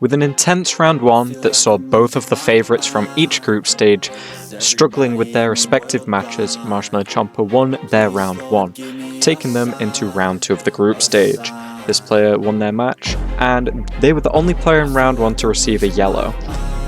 With an intense round 1 that saw both of the favourites from each group stage struggling with their respective matches, Marshmallow Chomper won their round 1, taking them into round 2 of the group stage. This player won their match, and they were the only player in round 1 to receive a yellow.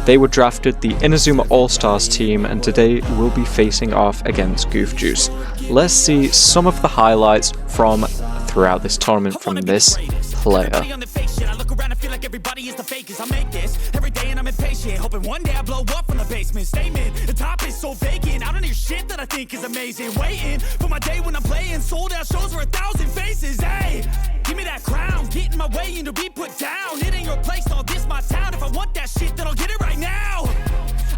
They were drafted the Inazuma All-Stars team, and today will be facing off against Goof Juice. Let's see some of the highlights from throughout this tournament from this player. Everybody is the fakest. I make this every day and I'm impatient, hoping one day I blow up from the basement. Statement, the top is so vacant. I don't hear shit that I think is amazing. Waiting for my day when I'm playing sold out shows for 1,000 faces. Hey, give me that crown, get in my way and to be put down. It ain't your place, all this my town. If I want that shit, then I'll get it right now.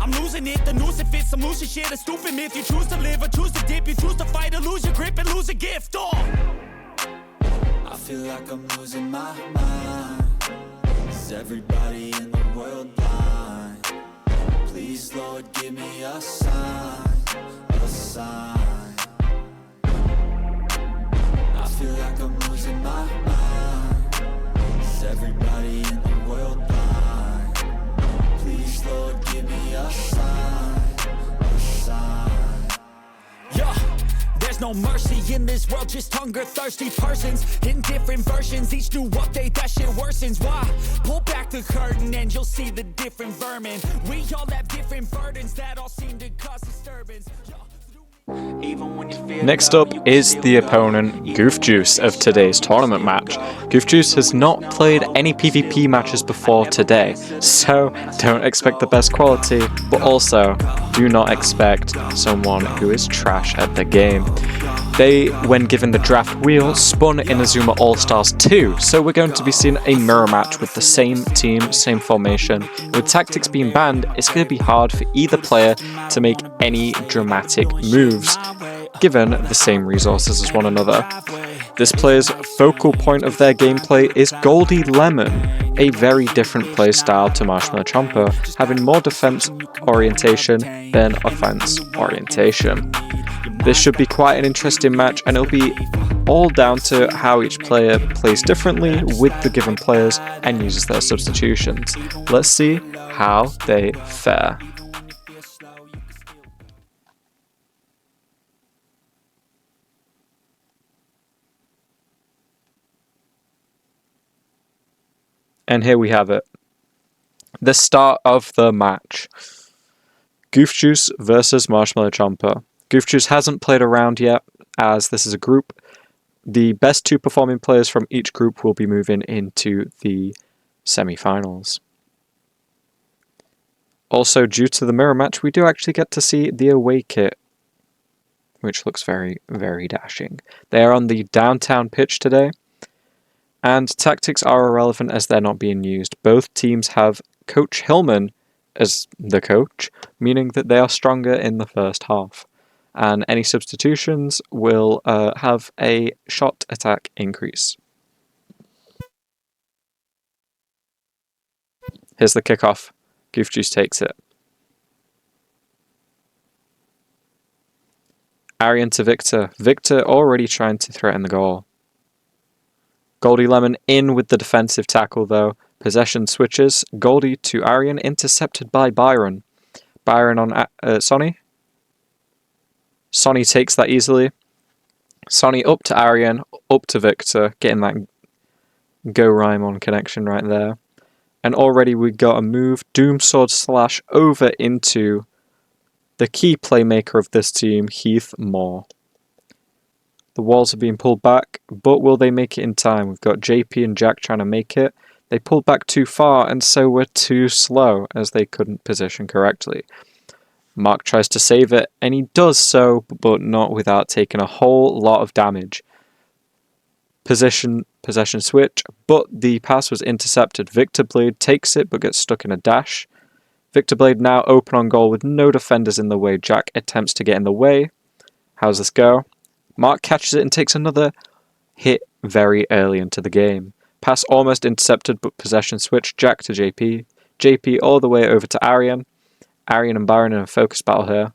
I'm losing it, the noose it fits. I'm losing shit, a stupid myth. You choose to live or choose to dip. You choose to fight or lose your grip and lose a gift. Oh, I feel like I'm losing my mind. Is everybody in the world blind? Please, Lord, give me a sign, a sign. I feel like I'm losing my mind. Is everybody in the world blind? Please, Lord, give me a sign, a sign. yeah. There's no mercy in this world, just hunger-thirsty persons in different versions. Each new update, that shit worsens. Why? Pull back the curtain and you'll see the different vermin. We all have different burdens that all seem to cause disturbance. Next up is the opponent, Goof Juice, of today's tournament match. Goof Juice has not played any PvP matches before today, so don't expect the best quality, but also do not expect someone who is trash at the game. They, when given the draft wheel, spun Inazuma All-Stars 2, so we're going to be seeing a mirror match with the same team, same formation. With tactics being banned, it's going to be hard for either player to make any dramatic moves, given the same resources as one another. This player's focal point of their gameplay is Goldie Lemon, a very different playstyle to Marshmallow Chomper, having more defense orientation than offense orientation. This should be quite an interesting match, and it'll be all down to how each player plays differently with the given players and uses their substitutions. Let's see how they fare. And here we have it. The start of the match. Goof Juice versus Marshmallow Chomper. Goof Juice hasn't played a round yet, as this is a group. The best 2 performing players from each group will be moving into the semi-finals. Also, due to the mirror match, we do actually get to see the away kit, which looks very, very dashing. They are on the downtown pitch today, and tactics are irrelevant as they're not being used. Both teams have Coach Hillman as the coach, meaning that they are stronger in the first half. And any substitutions will have a shot attack increase. Here's the kickoff. Goof Juice takes it. Arian to Victor. Victor already trying to threaten the goal. Goldie Lemon in with the defensive tackle though. Possession switches. Goldie to Arian, intercepted by Byron. Byron on Sonny. Sonny takes that easily. Sonny up to Arian, up to Victor, getting that go rhyme on connection right there. And already we got a move, Doom Sword slash over into the key playmaker of this team, Heath Moore. The walls are being pulled back, but will they make it in time? We've got JP and Jack trying to make it. They pulled back too far, and so were too slow, as they couldn't position correctly. Mark tries to save it, and he does so, but not without taking a whole lot of damage. Possession switch, but the pass was intercepted. Victor Blade takes it, but gets stuck in a dash. Victor Blade now open on goal with no defenders in the way. Jack attempts to get in the way. How's this go? Mark catches it and takes another hit very early into the game. Pass almost intercepted, but possession switch. Jack to JP. JP all the way over to Arian. Arian and Byron in a focus battle here.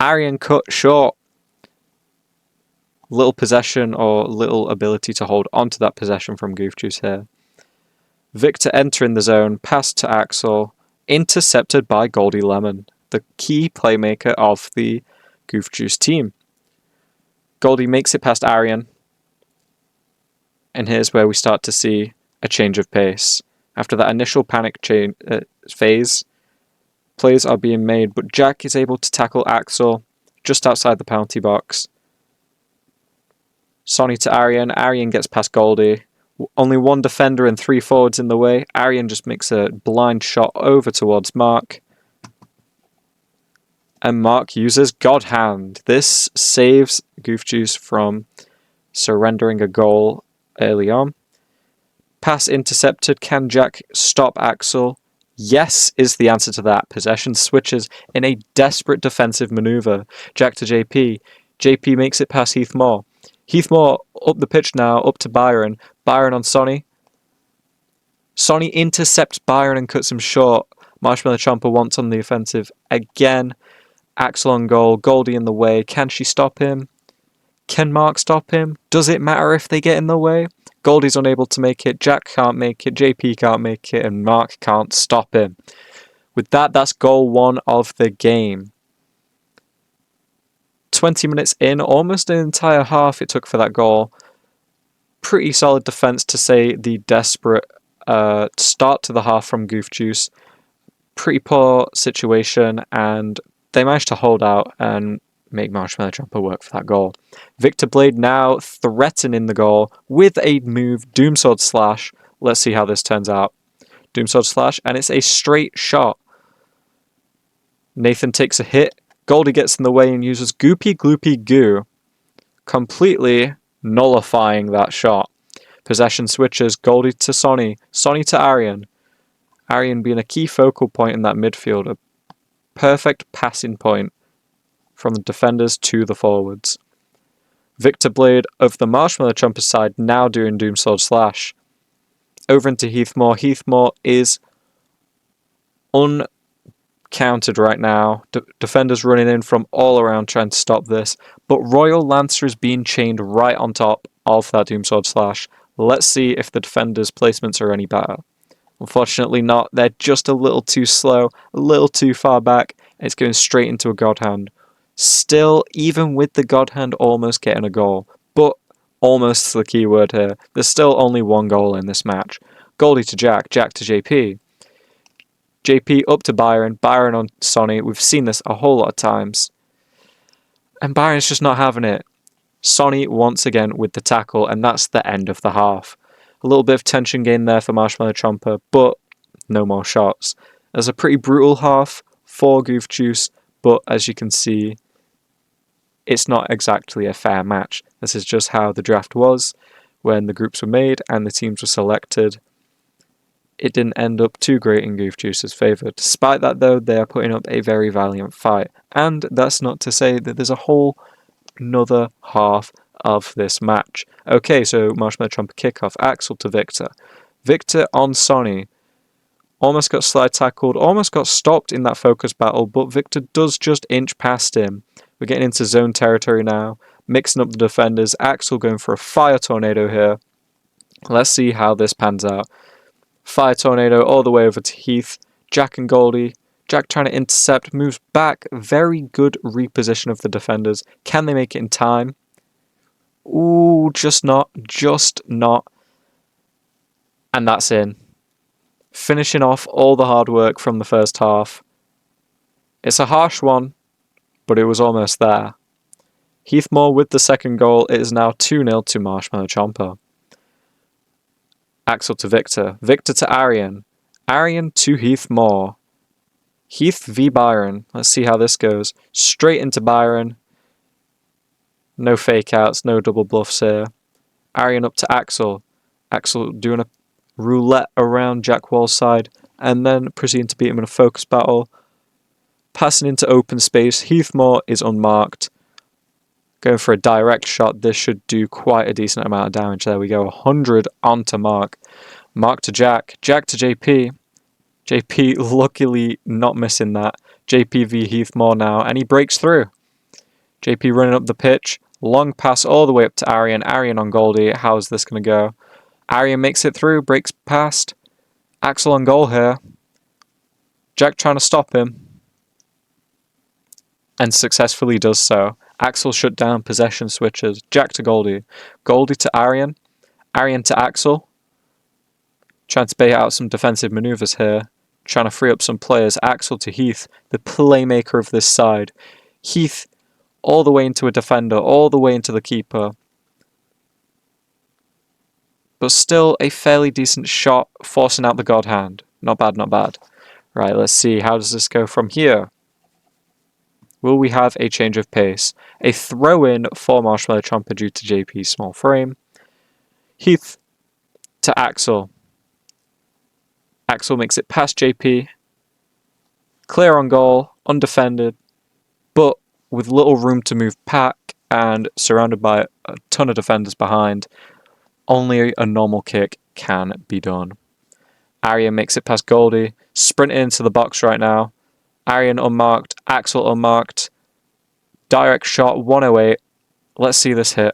Arian cut short. Little possession or little ability to hold onto that possession from Goof Juice here. Victor entering the zone, pass to Axel, intercepted by Goldie Lemon, the key playmaker of the Goof Juice team. Goldie makes it past Arian, and here's where we start to see a change of pace. After that initial panic phase, plays are being made, but Jack is able to tackle Axel just outside the penalty box. Sonny to Arian. Arian gets past Goldie. Only one defender and 3 forwards in the way. Arian just makes a blind shot over towards Mark. And Mark uses God Hand. This saves Goof Juice from surrendering a goal early on. Pass intercepted. Can Jack stop Axel? Yes is the answer to that. Possession switches in a desperate defensive maneuver. Jack to JP. JP makes it past Heath Moore. Heath Moore up the pitch now, up to Byron. Byron on Sonny. Sonny intercepts Byron and cuts him short. Marshmallow Chomper wants on the offensive again. Axel on goal. Goldie in the way. Can she stop him? Can Mark stop him? Does it matter if they get in the way? Goldie's unable to make it. Jack can't make it. JP can't make it. And Mark can't stop him. With that, that's goal 1 of the game. 20 minutes in, almost an entire half it took for that goal. Pretty solid defense to say the desperate start to the half from Goof Juice. Pretty poor situation, and they managed to hold out and make Marshmallow Chomper work for that goal. Victor Blade now threatening the goal with a move, Doomsword Slash. Let's see how this turns out. Doomsword Slash, and it's a straight shot. Nathan takes a hit. Goldie gets in the way and uses Goopy Gloopy Goo, completely nullifying that shot. Possession switches. Goldie to Sonny. Sonny to Arian. Arian being a key focal point in that midfield. A perfect passing point from the defenders to the forwards. Victor Blade of the Marshmallow Chomper side now doing Doomsword Slash. Over into Heath Moore. Heath Moore is uncountered right now. Defenders running in from all around trying to stop this. But Royal Lancer is being chained right on top of that Doomsword Slash. Let's see if the defenders' placements are any better. Unfortunately not. They're just a little too slow, a little too far back. It's going straight into a God Hand. Still, even with the God Hand almost getting a goal, but almost the key word here, there's still only 1 goal in this match. Goldie to Jack, Jack to JP. JP up to Byron, Byron on Sonny. We've seen this a whole lot of times. And Byron's just not having it. Sonny once again with the tackle, and that's the end of the half. A little bit of tension gain there for Marshmallow Chomper, but no more shots. There's a pretty brutal half for Goof Juice, but as you can see, it's not exactly a fair match. This is just how the draft was when the groups were made and the teams were selected. It didn't end up too great in Goof Juice's favour. Despite that though, they are putting up a very valiant fight. And that's not to say that there's a whole another half of this match. Okay, so Marshmallow Chomper kickoff. Axel to Victor. Victor on Sonny. Almost got slide tackled, almost got stopped in that focus battle, but Victor does just inch past him. We're getting into zone territory now, mixing up the defenders. Axel going for a fire tornado here. Let's see how this pans out. Fire tornado all the way over to Heath. Jack and Goldie. Jack trying to intercept, moves back. Very good reposition of the defenders. Can they make it in time? Ooh, just not. And that's in. Finishing off all the hard work from the first half. It's a harsh one, but it was almost there. Heath Moore with the second goal. It is now 2-0 to Marshmallow Chomper. Axel to Victor. Victor to Arian. Arian to Heath Moore. Heath v Byron. Let's see how this goes. Straight into Byron. No fake outs, no double bluffs here. Arian up to Axel. Axel doing a roulette around Jack Wall's side and then proceeding to beat him in a focus battle. Passing into open space. Heath Moore is unmarked. Going for a direct shot. This should do quite a decent amount of damage. There we go. 100 onto Mark. Mark to Jack. Jack to JP. JP luckily not missing that. JP v Heath Moore now. And he breaks through. JP running up the pitch. Long pass all the way up to Arian. Arian on Goldie. How is this going to go? Arian makes it through. Breaks past. Axel on goal here. Jack trying to stop him. And successfully does so. Axel shut down, possession switches. Jack to Goldie. Goldie to Aryan. Aryan to Axel. Trying to bait out some defensive maneuvers here. Trying to free up some players. Axel to Heath, the playmaker of this side. Heath all the way into a defender, all the way into the keeper. But still a fairly decent shot, forcing out the God Hand. Not bad, not bad. Right, let's see. How does this go from here? Will we have a change of pace? A throw-in for Marshmallow Chomper due to JP's small frame. Heath to Axel. Axel makes it past JP. Clear on goal, undefended, but with little room to move back and surrounded by a ton of defenders behind. Only a normal kick can be done. Aryan makes it past Goldie, sprinting into the box right now. Aryan unmarked, Axel unmarked. Direct shot, 108. Let's see this hit.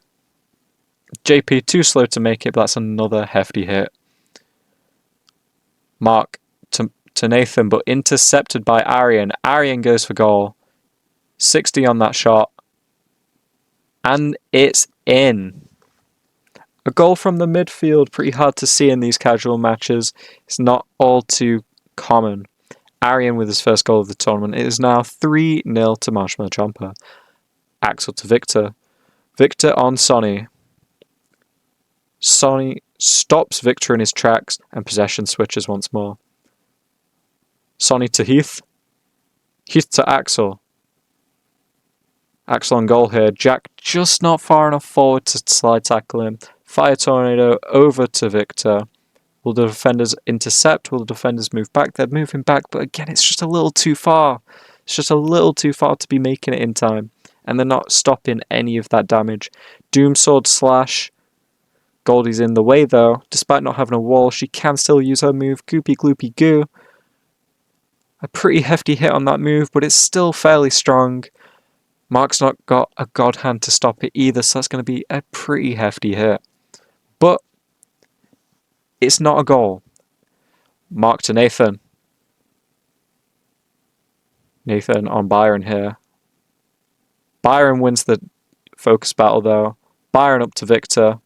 JP too slow to make it, but that's another hefty hit. Mark to Nathan, but intercepted by Aryan. Aryan goes for goal. 60 on that shot. And it's in. A goal from the midfield, pretty hard to see in these casual matches. It's not all too common. Aryan with his first goal of the tournament. It is now 3-0 to Marshmallow Chomper. Axel to Victor. Victor on Sonny. Sonny stops Victor in his tracks and possession switches once more. Sonny to Heath. Heath to Axel. Axel on goal here. Jack just not far enough forward to slide tackle him. Fire Tornado over to Victor. Will the defenders intercept? Will the defenders move back? They're moving back, but again, it's just a little too far. It's just a little too far to be making it in time. And they're not stopping any of that damage. Doom Sword slash. Goldie's in the way though. Despite not having a wall, she can still use her move. Goopy Gloopy Goo. A pretty hefty hit on that move, but it's still fairly strong. Mark's not got a God Hand to stop it either, so that's going to be a pretty hefty hit. But it's not a goal. Mark to Nathan. Nathan on Byron here. Byron wins the focus battle though. Byron up to Victor.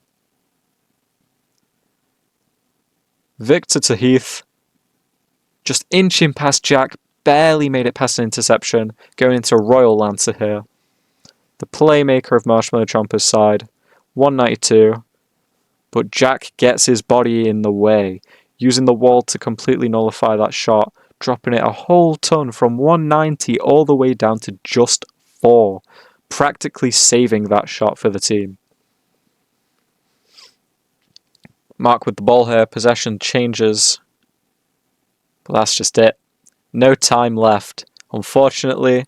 Victor to Heath. Just inching past Jack. Barely made it past an interception. Going into a Royal Lancer here. The playmaker of Marshmallow Chomper's side. 192. But Jack gets his body in the way. Using the wall to completely nullify that shot. Dropping it a whole ton from 190 all the way down to just 4. Practically saving that shot for the team. Mark with the ball here. Possession changes. But that's just it. No time left. Unfortunately,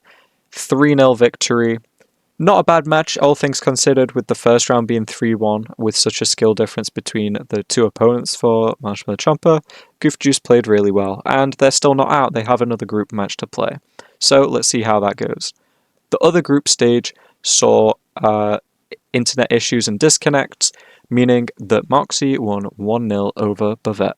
3-0 victory. Not a bad match, all things considered, with the first round being 3-1, with such a skill difference between the two opponents for Marshmallow Chomper. Goof Juice played really well, and they're still not out. They have another group match to play. So let's see how that goes. The other group stage saw internet issues and disconnects, meaning that Moxie won 1-0 over Bavette.